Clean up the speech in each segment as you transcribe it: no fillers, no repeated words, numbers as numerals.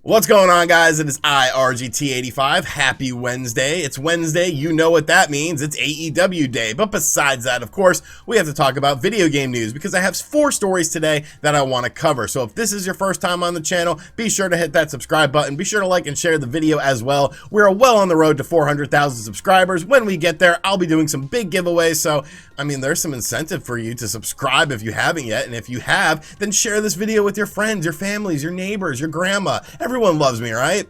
What's going on, guys? It is Arcade1Up. Happy Wednesday. It's Wednesday. You know what that means. It's AEW day. But besides that, of course, we have to talk about video game news because I have 4 stories today that I want to cover. So if this is your first time on the channel, be sure to hit that subscribe button. Be sure to like and share the video as well. We're well on the road to 400,000 subscribers. When we get there, I'll be doing some big giveaways. So, I mean, there's some incentive for you to subscribe if you haven't yet. And if you have, then share this video with your friends, your families, your neighbors, your grandma. Everyone loves me, right?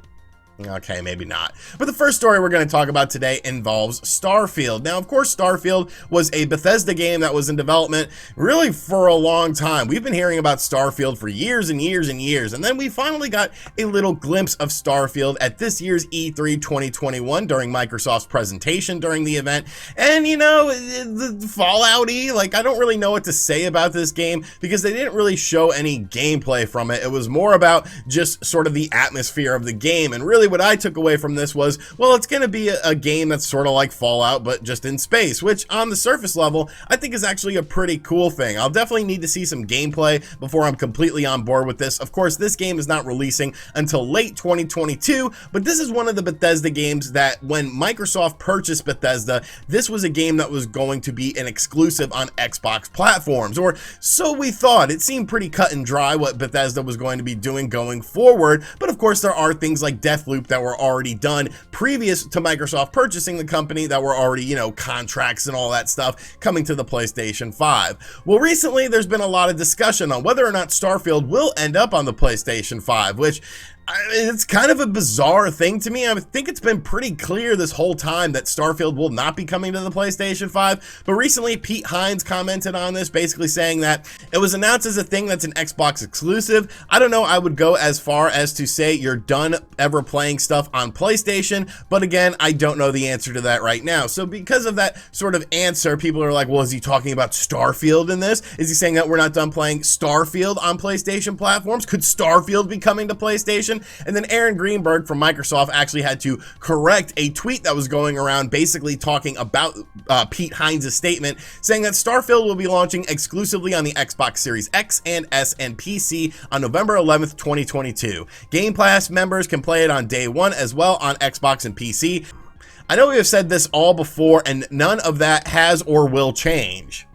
Okay, maybe not. But the first story we're going to talk about today involves Starfield. Now, of course, Starfield was a Bethesda game that was in development really for a long time. We've been hearing about Starfield for years and years and years, and then we finally got a little glimpse of Starfield at this year's E3 2021 during Microsoft's presentation during the event. And, you know, the Fallout-y, like, I don't really know what to say about this game because they didn't really show any gameplay from it. It was more about just sort of the atmosphere of the game, and really what I took away from this was, well, it's going to be a game that's sort of like Fallout, but just in space, which on the surface level, I think is actually a pretty cool thing. I'll definitely need to see some gameplay before I'm completely on board with this. Of course, this game is not releasing until late 2022, but this is one of the Bethesda games that when Microsoft purchased Bethesda, this was a game that was going to be an exclusive on Xbox platforms, or so we thought. It seemed pretty cut and dry what Bethesda was going to be doing going forward, but of course there are things like Deathloop that were already done previous to Microsoft purchasing the company that were already, you know, contracts and all that stuff coming to the PlayStation 5. Well, recently there's been a lot of discussion on whether or not Starfield will end up on the PlayStation 5, which it's kind of a bizarre thing to me. I think it's been pretty clear this whole time that Starfield will not be coming to the PlayStation 5, but recently Pete Hines commented on this, basically saying that it was announced as a thing that's an Xbox exclusive. I don't know, I would go as far as to say you're done ever playing stuff on PlayStation, but again, I don't know the answer to that right now. So because of that sort of answer, people are like, well, is he talking about Starfield in this? Is he saying that we're not done playing Starfield on PlayStation platforms? Could Starfield be coming to PlayStation? And then Aaron Greenberg from Microsoft actually had to correct a tweet that was going around basically talking about Pete Hines' statement, saying that Starfield will be launching exclusively on the Xbox Series X and S and PC on November 11th, 2022. Game Pass members can play it on day one as well on Xbox and PC. I know we have said this all before, and none of that has or will change.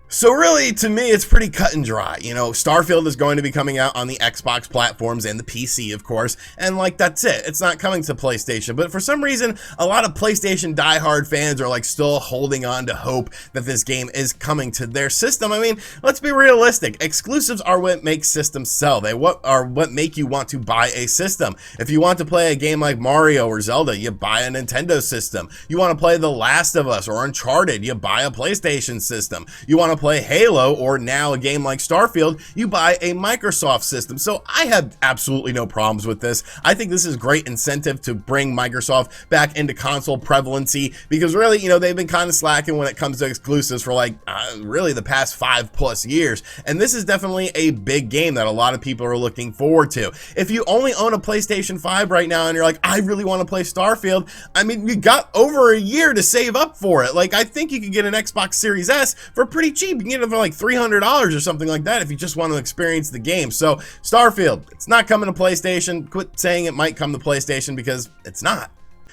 So really, to me, it's pretty cut and dry. You know, Starfield is going to be coming out on the Xbox platforms and the PC, of course, and like, that's it. It's not coming to PlayStation, but for some reason, a lot of PlayStation diehard fans are like still holding on to hope that this game is coming to their system. I mean, let's be realistic. Exclusives are what make systems sell. They are what make you want to buy a system. If you want to play a game like Mario or Zelda, you buy a Nintendo system. You want to play The Last of Us or Uncharted, you buy a PlayStation system. You want to play Halo, or now a game like Starfield, you buy a Microsoft system. So I have absolutely no problems with this. I think this is great incentive to bring Microsoft back into console prevalency, because really, you know, they've been kind of slacking when it comes to exclusives for like really the past 5+ years, and this is definitely a big game that a lot of people are looking forward to. If you only own a PlayStation 5 right now and you're like, I really want to play Starfield, I mean, you got over a year to save up for it. Like, I think you could get an Xbox Series S for pretty cheap. You can get it for like $300 or something like that if you just want to experience the game. So Starfield, it's not coming to PlayStation. Quit saying it might come to PlayStation, because it's not.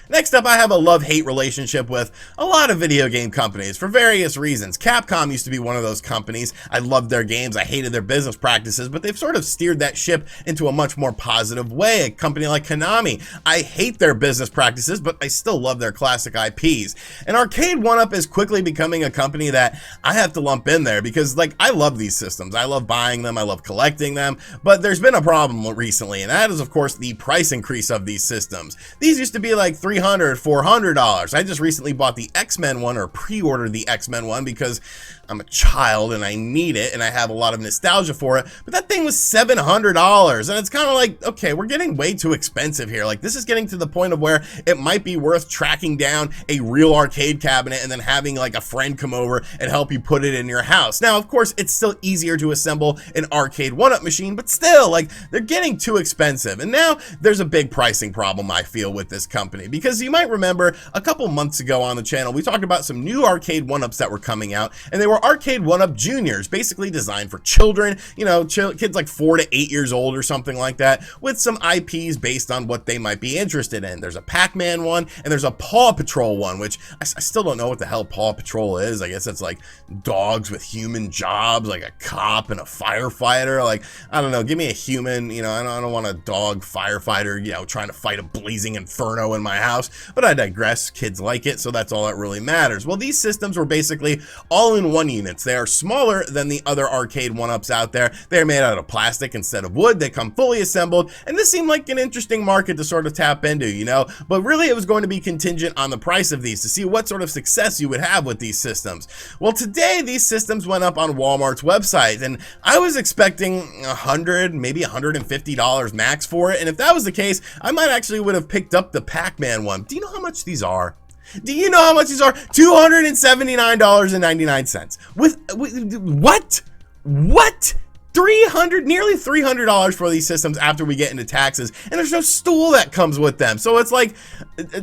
Next up, I have a love-hate relationship with a lot of video game companies for various reasons. Capcom used to be one of those companies. I loved their games. I hated their business practices, but they've sort of steered that ship into a much more positive way. A company like Konami, I hate their business practices, but I still love their classic IPs. And Arcade1Up is quickly becoming a company that I have to lump in there because, like, I love these systems. I love buying them. I love collecting them. But there's been a problem recently, and that is, of course, the price increase of these systems. These used to be like $300, $400. I just recently bought the X-Men one, or pre-ordered the X-Men one, because I'm a child and I need it and I have a lot of nostalgia for it, but that thing was $700, and it's kind of like, okay, we're getting way too expensive here. Like, this is getting to the point of where it might be worth tracking down a real arcade cabinet and then having like a friend come over and help you put it in your house. Now, of course, it's still easier to assemble an Arcade1Up machine, but still, like, they're getting too expensive. And now there's a big pricing problem I feel with this company, because because you might remember a couple months ago on the channel, we talked about some new Arcade1Ups that were coming out, and they were Arcade1Up Juniors, basically designed for children, you know, kids like 4 to 8 years old or something like that, with some IPs based on what they might be interested in. There's a Pac-Man one, and there's a Paw Patrol one, which I still don't know what the hell Paw Patrol is. I guess it's like dogs with human jobs, like a cop and a firefighter. Like, I don't know, give me a human, you know, I don't want a dog firefighter, you know, trying to fight a blazing inferno in my house, but I digress. Kids like it, so that's all that really matters. Well, these systems were basically all-in-one units. They are smaller than the other Arcade1Ups out there. They're made out of plastic instead of wood. They come fully assembled, and this seemed like an interesting market to sort of tap into, you know, but really it was going to be contingent on the price of these to see what sort of success you would have with these systems. Well, today these systems went up on Walmart's website, and I was expecting $100, maybe $150 max for it, and if that was the case, I might actually would have picked up the Pac-Man one. Do you know how much these are? Do you know how much these are? $279.99. With what? What? Nearly $300 for these systems after we get into taxes, and there's no stool that comes with them. So it's like,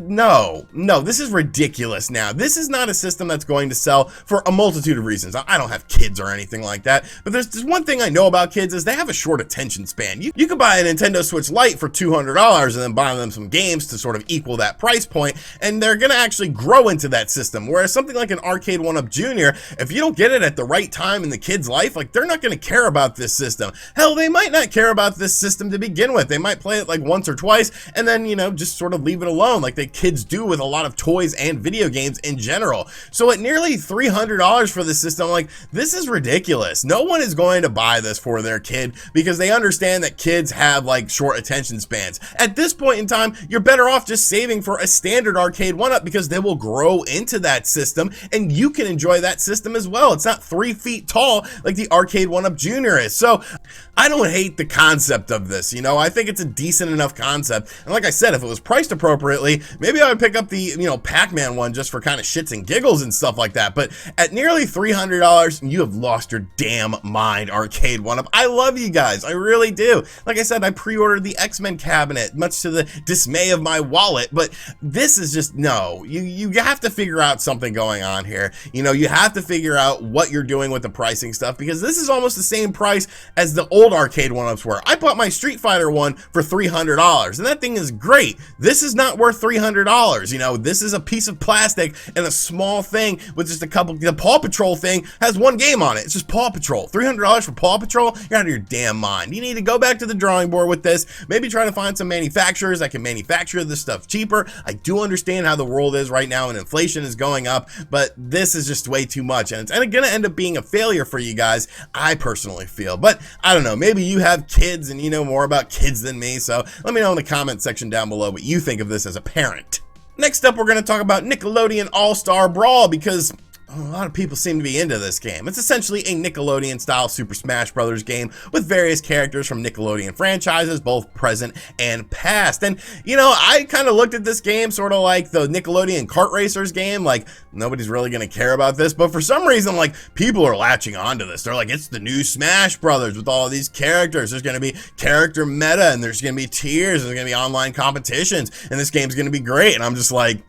no, this is ridiculous. Now, this is not a system that's going to sell for a multitude of reasons. I don't have kids or anything like that, but there's one thing I know about kids is they have a short attention span. You could buy a Nintendo Switch Lite for $200 and then buy them some games to sort of equal that price point, and they're gonna actually grow into that system. Whereas something like an Arcade1Up Junior, if you don't get it at the right time in the kid's life, like, they're not gonna care about this system. Hell, they might not care about this system to begin with. They might play it like once or twice and then, you know, just sort of leave it alone like the kids do with a lot of toys and video games in general. So at nearly $300 for this system, like, this is ridiculous. No one is going to buy this for their kid because they understand that kids have like short attention spans. At this point in time, you're better off just saving for a standard Arcade1Up because they will grow into that system and you can enjoy that system as well. It's not 3 feet tall like the Arcade1Up Junior is. So I don't hate the concept of this, you know, I think it's a decent enough concept. And like I said, if it was priced appropriately, maybe I would pick up the, you know, Pac-Man one just for kind of shits and giggles and stuff like that. But at nearly $300, you have lost your damn mind, Arcade1Up. I love you guys, I really do. Like I said, I pre-ordered the X-Men cabinet, much to the dismay of my wallet, but this is just, no, you have to figure out something going on here. You know, you have to figure out what you're doing with the pricing stuff, because this is almost the same price as the old Arcade1Ups were. I bought my Street Fighter one for $300, and that thing is great. This is not worth $300. You know, this is a piece of plastic and a small thing with just a couple. The Paw Patrol thing has one game on it. It's just Paw Patrol. $300 for Paw Patrol? You're out of your damn mind. You need to go back to the drawing board with this. Maybe try to find some manufacturers that can manufacture this stuff cheaper. I do understand how the world is right now and inflation is going up, but this is just way too much, and it's going to end up being a failure for you guys, I personally feel. But I don't know, maybe you have kids and you know more about kids than me, so let me know in the comment section down below what you think of this as a parent. Next up, we're going to talk about Nickelodeon All Star Brawl, because a lot of people seem to be into this game. It's essentially a Nickelodeon-style Super Smash Bros. Game with various characters from Nickelodeon franchises, both present and past. And, you know, I kind of looked at this game sort of like the Nickelodeon Kart Racers game, like, nobody's really going to care about this, but for some reason, like, people are latching onto this. They're like, it's the new Smash Brothers with all of these characters. There's going to be character meta, and there's going to be tiers, and there's going to be online competitions, and this game's going to be great. And I'm just like,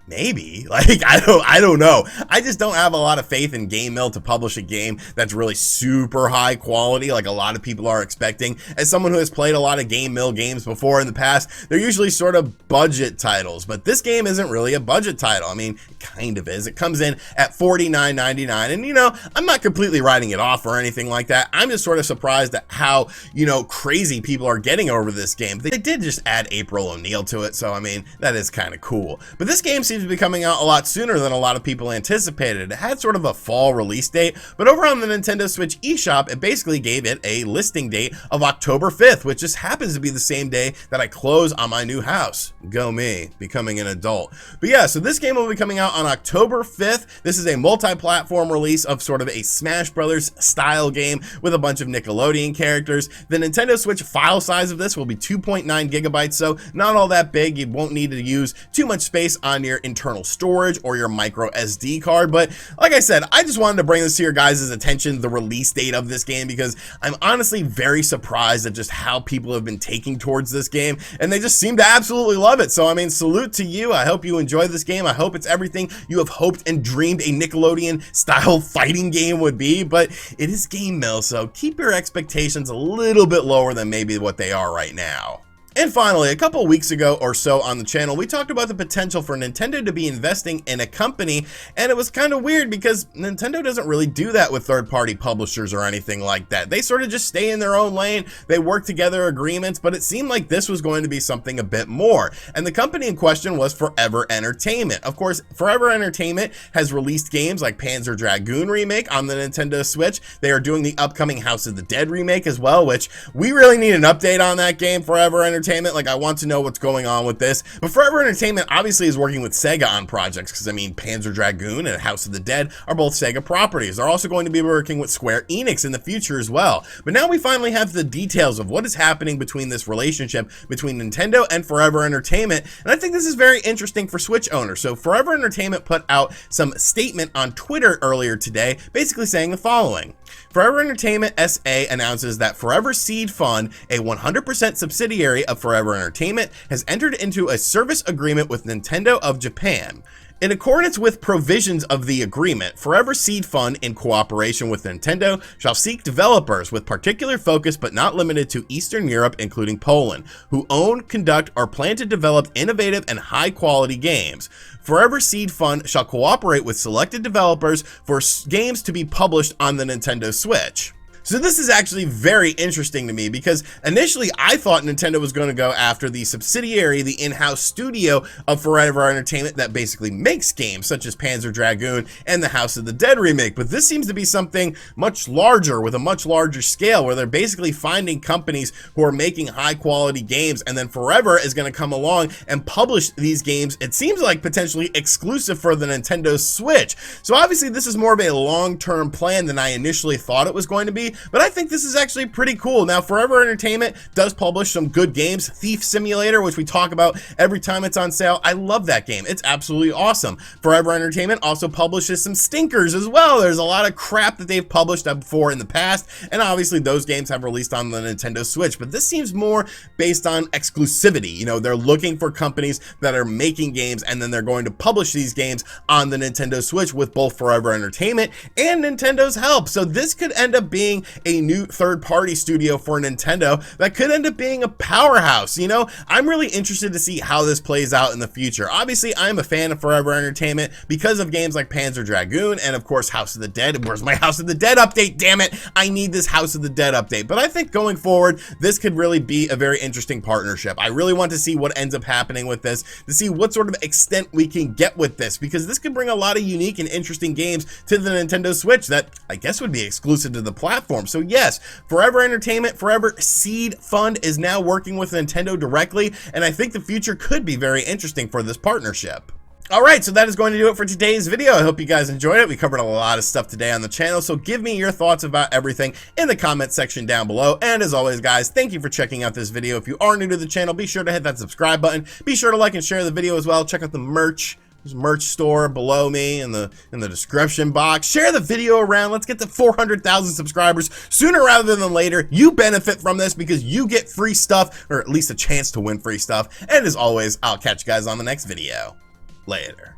maybe, like, I don't know. I just don't have a lot of faith in Game Mill to publish a game that's really super high quality like a lot of people are expecting. As someone who has played a lot of Game Mill games before in the past, they're usually sort of budget titles, but this game isn't really a budget title. I mean, it kind of is. It comes in at $49.99, and you know, I'm not completely writing it off or anything like that. I'm just sort of surprised at how, you know, crazy people are getting over this game. They did just add April O'Neil to it, so I mean, that is kind of cool. But this game seems to be coming out a lot sooner than a lot of people anticipated. It had sort of a fall release date, but over on the Nintendo Switch eShop, it basically gave it a listing date of October 5th, which just happens to be the same day that I close on my new house. Go me, becoming an adult. But yeah, so this game will be coming out on October 5th. This is a multi-platform release of sort of a Smash Brothers style game with a bunch of Nickelodeon characters. The Nintendo Switch file size of this will be 2.9 gigabytes, so not all that big. You won't need to use too much space on your internal storage or your micro SD card. But like I said, I just wanted to bring this to your guys' attention, the release date of this game, because I'm honestly very surprised at just how people have been taking towards this game, and they just seem to absolutely love it. So I mean, salute to you. I hope you enjoy this game. I hope it's everything you have hoped and dreamed a Nickelodeon style fighting game would be, but it is Game Mill, so keep your expectations a little bit lower than maybe what they are right now. And finally, a couple weeks ago or so on the channel, we talked about the potential for Nintendo to be investing in a company, and it was kind of weird because Nintendo doesn't really do that with third-party publishers or anything like that. They sort of just stay in their own lane, they work together agreements, but it seemed like this was going to be something a bit more. And the company in question was Forever Entertainment. Of course, Forever Entertainment has released games like Panzer Dragoon Remake on the Nintendo Switch. They are doing the upcoming House of the Dead remake as well, which we really need an update on that game, Forever Entertainment. Like, I want to know what's going on with this. But Forever Entertainment obviously is working with Sega on projects, because I mean, Panzer Dragoon and House of the Dead are both Sega properties. They're also going to be working with Square Enix in the future as well. But now we finally have the details of what is happening between this relationship between Nintendo and Forever Entertainment, and I think this is very interesting for Switch owners. So Forever Entertainment put out some statement on Twitter earlier today, basically saying the following. Forever Entertainment SA announces that Forever Seed Fund, a 100% subsidiary of Forever Entertainment, has entered into a service agreement with Nintendo of Japan. In accordance with provisions of the agreement, Forever Seed Fund, in cooperation with Nintendo, shall seek developers with particular focus but not limited to Eastern Europe, including Poland, who own, conduct, or plan to develop innovative and high-quality games. Forever Seed Fund shall cooperate with selected developers for games to be published on the Nintendo Switch. So this is actually very interesting to me, because initially I thought Nintendo was going to go after the subsidiary, the in-house studio of Forever Entertainment that basically makes games such as Panzer Dragoon and the House of the Dead remake, but this seems to be something much larger, with a much larger scale, where they're basically finding companies who are making high quality games, and then Forever is going to come along and publish these games, it seems like potentially exclusive for the Nintendo Switch. So obviously this is more of a long-term plan than I initially thought it was going to be, but I think this is actually pretty cool. Now, Forever Entertainment does publish some good games. Thief Simulator, which we talk about every time it's on sale. I love that game. It's absolutely awesome. Forever Entertainment also publishes some stinkers as well. There's a lot of crap that they've published before in the past, and obviously those games have released on the Nintendo Switch, but this seems more based on exclusivity. You know, they're looking for companies that are making games, and then they're going to publish these games on the Nintendo Switch with both Forever Entertainment and Nintendo's help. So this could end up being a new third-party studio for Nintendo that could end up being a powerhouse. You know, I'm really interested to see how this plays out in the future. Obviously, I'm a fan of Forever Entertainment because of games like Panzer Dragoon and, of course, House of the Dead. Where's my House of the Dead update? Damn it! I need this House of the Dead update. But I think going forward, this could really be a very interesting partnership. I really want to see what ends up happening with this, to see what sort of extent we can get with this, because this could bring a lot of unique and interesting games to the Nintendo Switch that I guess would be exclusive to the platform. So yes, Forever Entertainment, Forever Seed Fund is now working with Nintendo directly, and I think the future could be very interesting for this partnership. Alright, so that is going to do it for today's video. I hope you guys enjoyed it. We covered a lot of stuff today on the channel, so give me your thoughts about everything in the comment section down below. And as always, guys, thank you for checking out this video. If you are new to the channel, be sure to hit that subscribe button. Be sure to like and share the video as well. Check out the merch. There's a merch store below me in the description box. Share the video around. Let's get to 400,000 subscribers sooner rather than later. You benefit from this because you get free stuff, or at least a chance to win free stuff. And as always, I'll catch you guys on the next video. Later.